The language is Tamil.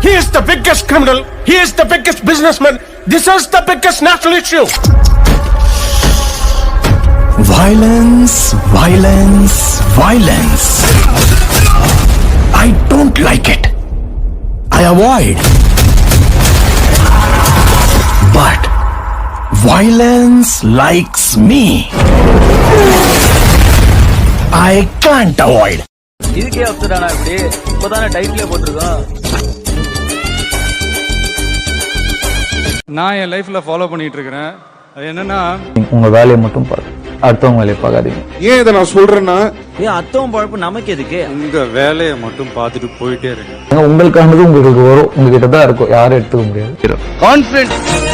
He is the biggest criminal. He is the biggest businessman. This is the biggest national issue. Violence, violence, violence. I don't like it. I avoid. But violence likes me. I can't avoid. இதுக்கே அப்செட்டானா இப்படி இப்பதானே டைட்டிலே போட்டிருக்கோம். நான் என் லைஃப்ல ஃபாலோ பண்ணிட்டு இருக்கிறேன். அது என்னன்னா, உங்க வேலையை மட்டும் பாரு, அடுத்தவங்க வேலையை பார்க்காதீங்க. ஏன் இதை நான் சொல்றேன்னா, அத்தவன் பழப்பு நமக்கு எதுக்கு? உங்க வேலையை மட்டும் பார்த்துட்டு போயிட்டே இருங்க. உங்களுக்கானது உங்களுக்கு வரும், உங்ககிட்ட தான் இருக்கும், யாரும் எடுத்துக்க முடியாது. கான்ஃபிடன்ஸ்